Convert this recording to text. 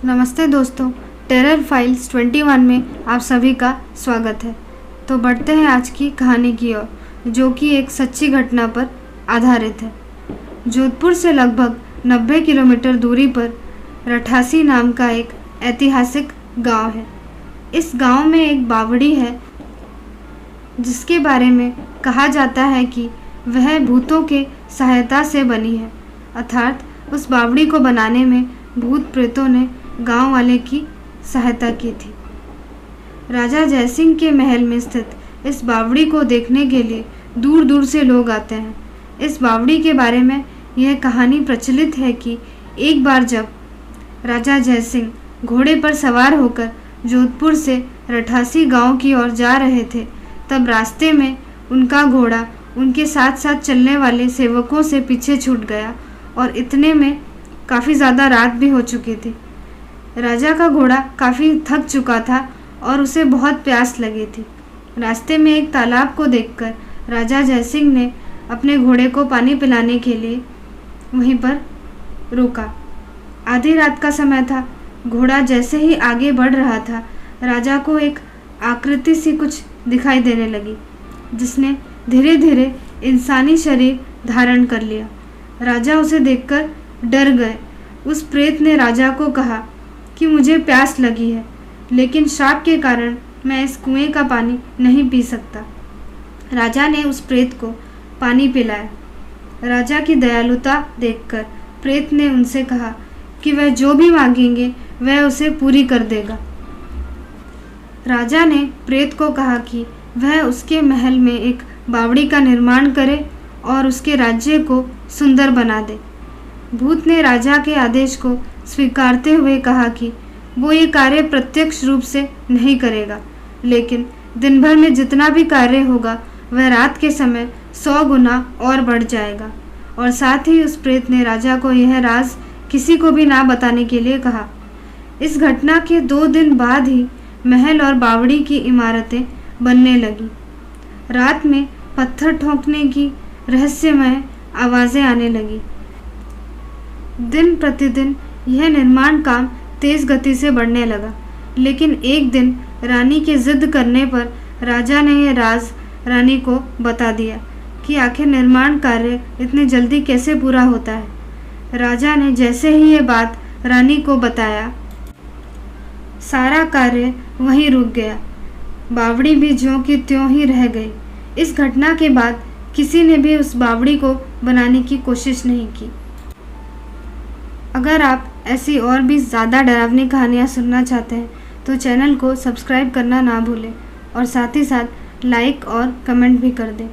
नमस्ते दोस्तों, terror files 21 में आप सभी का स्वागत है। तो बढ़ते हैं आज की कहानी की ओर, जो कि एक सच्ची घटना पर आधारित है। जोधपुर से लगभग 90 किलोमीटर दूरी पर रठासी नाम का एक ऐतिहासिक गांव है। इस गांव में एक बावड़ी है जिसके बारे में कहा जाता है कि वह भूतों के सहायता से बनी है, अर्थात उस बावड़ी को बनाने में भूत प्रेतों ने गांव वाले की सहायता की थी। राजा जयसिंह के महल में स्थित इस बावड़ी को देखने के लिए दूर दूर से लोग आते हैं। इस बावड़ी के बारे में यह कहानी प्रचलित है कि एक बार जब राजा जयसिंह घोड़े पर सवार होकर जोधपुर से रठासी गांव की ओर जा रहे थे, तब रास्ते में उनका घोड़ा उनके साथ साथ चलने वाले सेवकों से पीछे छूट गया और इतने में काफ़ी ज़्यादा रात भी हो चुकी थी। राजा का घोड़ा काफ़ी थक चुका था और उसे बहुत प्यास लगी थी। रास्ते में एक तालाब को देखकर राजा जयसिंह ने अपने घोड़े को पानी पिलाने के लिए वहीं पर रोका। आधी रात का समय था। घोड़ा जैसे ही आगे बढ़ रहा था, राजा को एक आकृति सी कुछ दिखाई देने लगी, जिसने धीरे धीरे इंसानी शरीर धारण कर लिया। राजा उसे देखकर डर गए। उस प्रेत ने राजा को कहा कि मुझे प्यास लगी है, लेकिन श्राप के कारण मैं इस कुएं का पानी नहीं पी सकता। राजा ने उस प्रेत को पानी पिलाया। राजा की दयालुता देखकर प्रेत ने उनसे कहा कि वह जो भी मांगेंगे वह उसे पूरी कर देगा। राजा ने प्रेत को कहा कि वह उसके महल में एक बावड़ी का निर्माण करे और उसके राज्य को सुंदर बना दे। भूत ने राजा के आदेश को स्वीकारते हुए कहा कि वो ये कार्य प्रत्यक्ष रूप से नहीं करेगा, लेकिन दिन भर में जितना भी कार्य होगा वह रात के समय 100 गुना और बढ़ जाएगा। और साथ ही उस प्रेत ने राजा को यह राज किसी को भी ना बताने के लिए कहा। इस घटना के 2 दिन बाद ही महल और बावड़ी की इमारतें बनने लगी। रात में पत्थर ठोंकने की रहस्यमय आवाज़ें आने लगी। दिन प्रतिदिन यह निर्माण काम तेज गति से बढ़ने लगा, लेकिन एक दिन रानी के जिद करने पर राजा ने यह राज रानी को बता दिया कि आखिर निर्माण कार्य इतनी जल्दी कैसे पूरा होता है। राजा ने जैसे ही ये बात रानी को बताया, सारा कार्य वहीं रुक गया। बावड़ी भी ज्यों की त्यों ही रह गई। इस घटना के बाद किसी ने भी उस बावड़ी को बनाने की कोशिश नहीं की। अगर आप ऐसी और भी ज़्यादा डरावनी कहानियाँ सुनना चाहते हैं तो चैनल को सब्सक्राइब करना ना भूलें और साथ ही साथ लाइक और कमेंट भी कर दें।